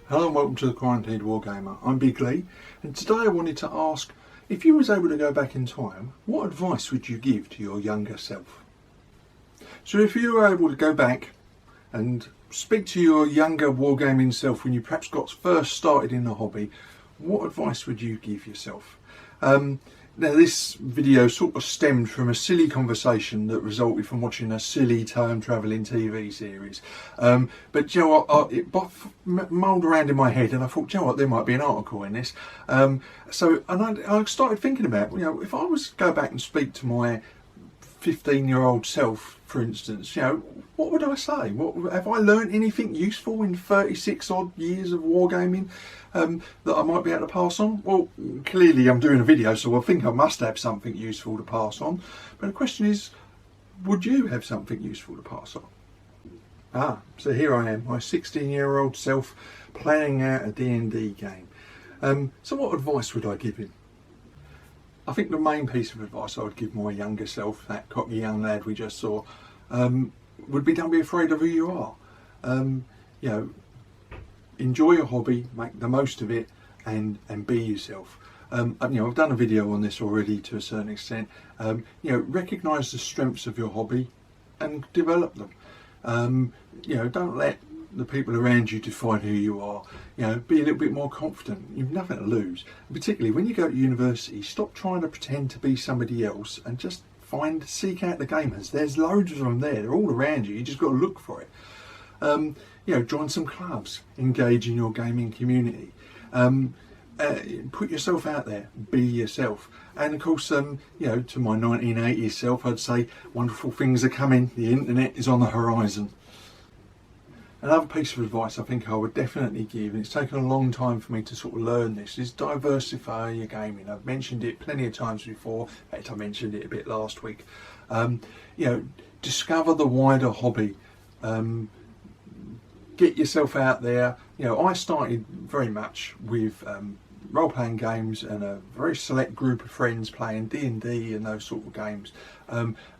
Hello and welcome to the Quarantined Wargamer. I'm Big Lee, and today I wanted to ask, if you was able to go back in time, what advice would you give to your younger self? So if you were able to go back and speak to your younger wargaming self when you perhaps got first started in the hobby, what advice would you give yourself? Now this video sort of stemmed from a silly conversation that resulted from watching a silly time travelling TV series. But you know what, it mulled around in my head and I thought, you know what, there might be an article in this. So I started thinking about, you know, if I was to go back and speak to my 15-year-old self, for instance, you know, what would I say? What, have I learned anything useful in 36 odd years of wargaming that I might be able to pass on? Well, clearly I'm doing a video, so I think I must have something useful to pass on. But the question is, would you have something useful to pass on? So here I am, my 16-year-old self planning out a D&D game. So what advice would I give him? I think the main piece of advice I would give my younger self, that cocky young lad we just saw, would be don't be afraid of who you are. You know, enjoy your hobby, make the most of it, and be yourself. You know, I've done a video on this already to a certain extent. You know, recognise the strengths of your hobby and develop them. You know, don't let the people around you define who you are. You know, be a little bit more confident. You've nothing to lose. And particularly when you go to university, stop trying to pretend to be somebody else and just seek out the gamers. There's loads of them there. They're all around you. You just got to look for it. You know, join some clubs, engage in your gaming community. Put yourself out there, be yourself. And of course, you know, to my 1980s self, I'd say wonderful things are coming. The internet is on the horizon. Another piece of advice I think I would definitely give, and it's taken a long time for me to sort of learn this, is diversify your gaming. I've mentioned it plenty of times before. In fact, I mentioned it a bit last week. You know, discover the wider hobby. Get yourself out there. You know, I started very much with role-playing games and a very select group of friends playing D&D and those sort of games,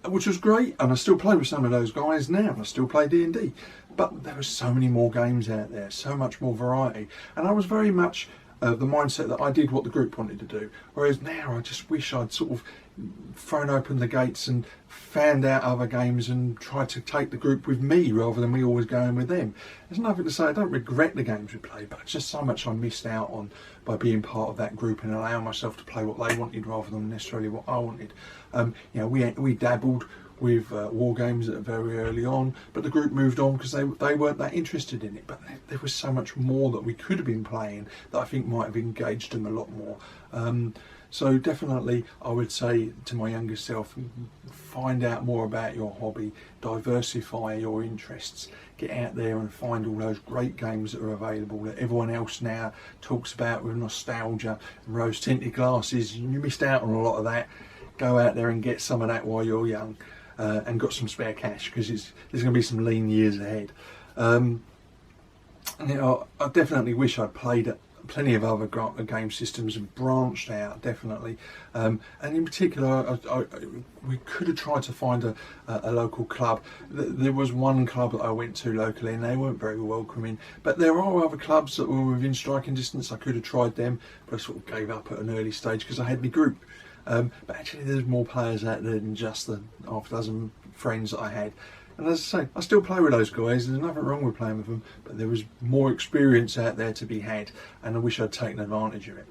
which was great, and I still play with some of those guys now, and I still play D&D. But there were so many more games out there, so much more variety, and I was very much the mindset that I did what the group wanted to do, whereas now I just wish I'd sort of thrown open the gates and found out other games and tried to take the group with me rather than me always going with them. There's nothing to say, I don't regret the games we played, but it's just so much I missed out on by being part of that group and allowing myself to play what they wanted rather than necessarily what I wanted. You know, we dabbled with war games very early on, but the group moved on because they weren't that interested in it. But there was so much more that we could have been playing that I think might have engaged them a lot more. So definitely I would say to my younger self, find out more about your hobby, diversify your interests, get out there and find all those great games that are available that everyone else now talks about with nostalgia and rose tinted glasses. You missed out on a lot of that. Go out there and get some of that while you're young. And got some spare cash, because there's going to be some lean years ahead. You know, I definitely wish I'd played plenty of other game systems and branched out, definitely. And in particular, we could have tried to find a local club. There was one club that I went to locally and they weren't very welcoming, but there are other clubs that were within striking distance. I could have tried them, but I sort of gave up at an early stage because I had my group. But actually there's more players out there than just the half dozen friends that I had. And as I say, I still play with those guys, there's nothing wrong with playing with them, but there was more experience out there to be had, and I wish I'd taken advantage of it.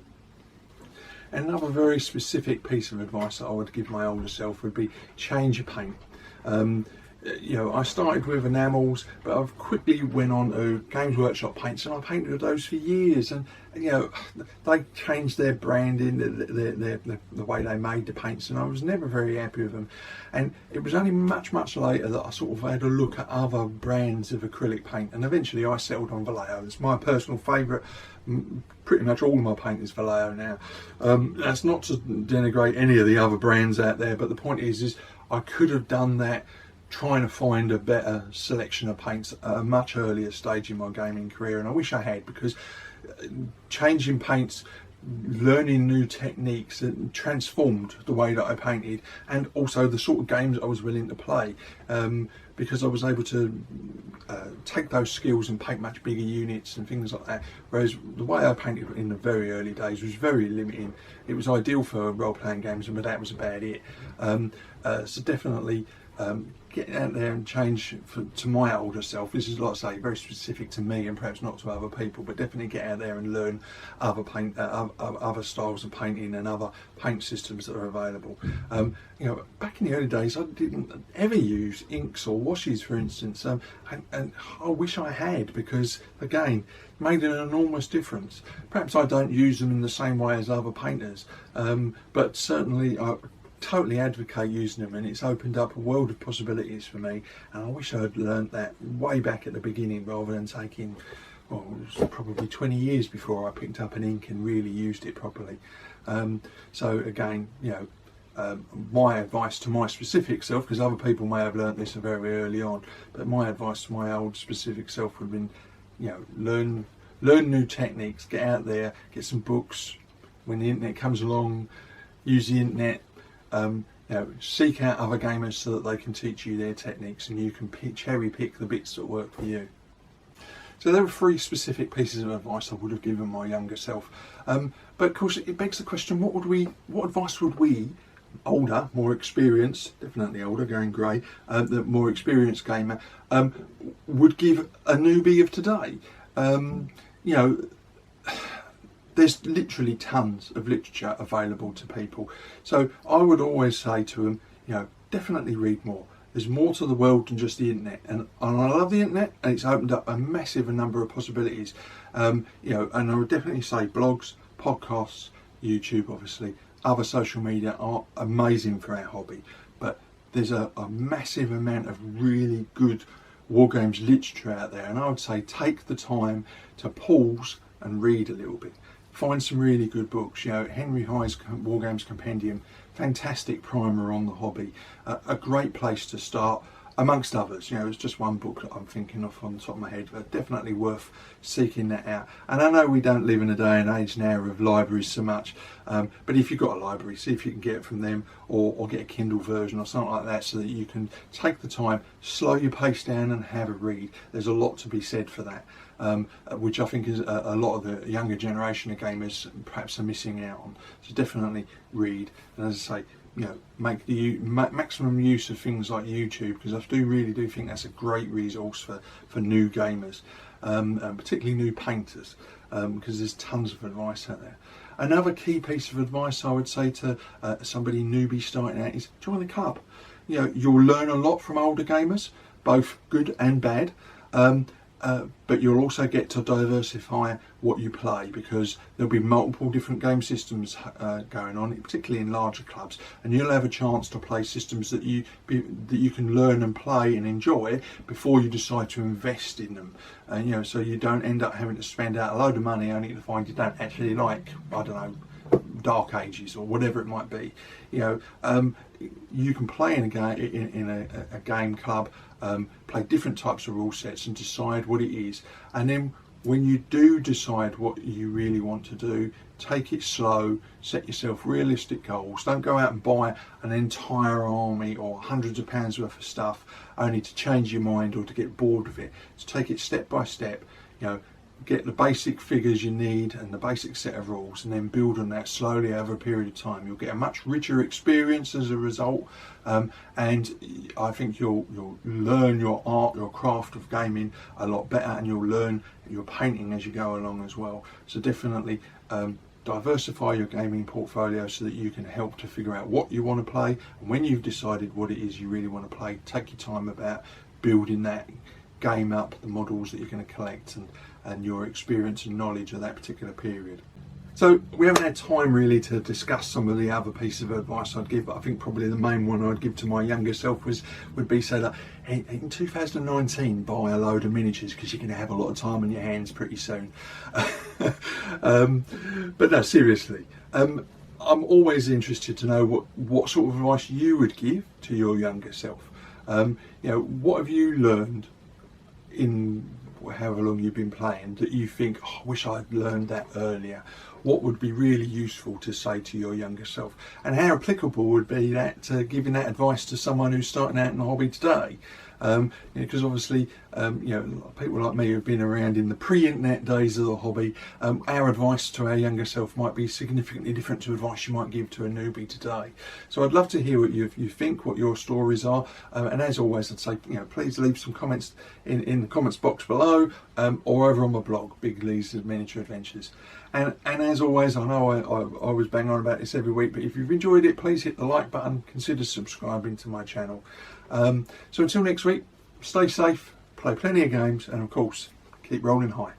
Another very specific piece of advice that I would give my older self would be change your paint. You know, I started with enamels, but I've quickly went on to Games Workshop paints, and I painted with those for years. And you know, they changed their branding, the way they made the paints, and I was never very happy with them. And it was only much later that I sort of had a look at other brands of acrylic paint, and eventually I settled on Vallejo. It's my personal favourite. Pretty much all of my paint is Vallejo now. That's not to denigrate any of the other brands out there, but the point is I could have done that trying to find a better selection of paints at a much earlier stage in my gaming career, and I wish I had, because changing paints, learning new techniques, and transformed the way that I painted, and also the sort of games I was willing to play, because I was able to take those skills and paint much bigger units and things like that. Whereas the way I painted in the very early days was very limiting. It was ideal for role-playing games, but that was about it. So definitely get out there and change to my older self. This is, like I say, very specific to me and perhaps not to other people, but definitely get out there and learn other styles of painting and other paint systems that are available. You know, back in the early days, I didn't ever use inks or washes, for instance, and I wish I had, because again, made an enormous difference. Perhaps I don't use them in the same way as other painters, but certainly I totally advocate using them, and it's opened up a world of possibilities for me, and I wish I'd learnt that way back at the beginning rather than taking, well, it was probably 20 years before I picked up an ink and really used it properly. So again, you know, my advice to my specific self, because other people may have learnt this very early on, but my advice to my old specific self would have been, you know, learn new techniques, get out there, get some books. When the internet comes along, use the internet. You know, seek out other gamers so that they can teach you their techniques, and you can cherry pick the bits that work for you. So there were 3 specific pieces of advice I would have given my younger self. But of course, it begs the question: what advice would we, older, more experienced, definitely older, going grey, the more experienced gamer, would give a newbie of today? You know, there's literally tons of literature available to people. So I would always say to them, you know, definitely read more. There's more to the world than just the internet. And I love the internet, and it's opened up a massive number of possibilities. You know, and I would definitely say blogs, podcasts, YouTube, obviously, other social media are amazing for our hobby. But there's a massive amount of really good wargames literature out there. And I would say take the time to pause and read a little bit. Find some really good books. You know, Henry High's Wargames Compendium, fantastic primer on the hobby, a great place to start, amongst others. You know, it's just one book that I'm thinking of on the top of my head, but definitely worth seeking that out. And I know we don't live in a day and age now of libraries so much, but if you've got a library, see if you can get it from them, or get a Kindle version or something like that, so that you can take the time, slow your pace down and have a read. There's a lot to be said for that. Which I think is a lot of the younger generation of gamers perhaps are missing out on. So definitely read, and as I say, you know, make the maximum use of things like YouTube, because I really do think that's a great resource for new gamers, and particularly new painters, because there's tons of advice out there. Another key piece of advice I would say to somebody newbie starting out is join the club. You know, you'll learn a lot from older gamers, both good and bad. But you'll also get to diversify what you play, because there'll be multiple different game systems going on, particularly in larger clubs, and you'll have a chance to play systems that you can learn and play and enjoy before you decide to invest in them. And you know, so you don't end up having to spend out a load of money only to find you don't actually like, I don't know, Dark Ages or whatever it might be. You know, you can play in a game club, play different types of rule sets and decide what it is, and then when you do decide what you really want to do, take it slow, set yourself realistic goals. Don't go out and buy an entire army or hundreds of pounds worth of stuff only to change your mind or to get bored of it. So take it step by step, you know, get the basic figures you need and the basic set of rules, and then build on that slowly over a period of time. You'll get a much richer experience as a result, and I think you'll learn your art, your craft of gaming a lot better, and you'll learn your painting as you go along as well. So definitely diversify your gaming portfolio so that you can help to figure out what you want to play, and when you've decided what it is you really want to play, take your time about building that game up, the models that you're going to collect, and your experience and knowledge of that particular period. So we haven't had time really to discuss some of the other pieces of advice I'd give, but I think probably the main one I'd give to my younger self would be, say that in 2019 buy a load of miniatures, because you're going to have a lot of time on your hands pretty soon. But no, seriously, I'm always interested to know what sort of advice you would give to your younger self. You know, what have you learned in however long you've been playing that you think, oh, I wish I'd learned that earlier? what would be really useful to say to your younger self, and how applicable would be that giving that advice to someone who's starting out in the hobby today. Because obviously, people like me who've been around in the pre-internet days of the hobby, our advice to our younger self might be significantly different to advice you might give to a newbie today. So I'd love to hear what you think, what your stories are, and as always, I'd say, please leave some comments in the comments box below, or over on my blog, Big Lee's Miniature Adventures. And as always, I know I always bang on about this every week, but if you've enjoyed it, please hit the like button, consider subscribing to my channel. So until next week, stay safe, play plenty of games, and of course, keep rolling high.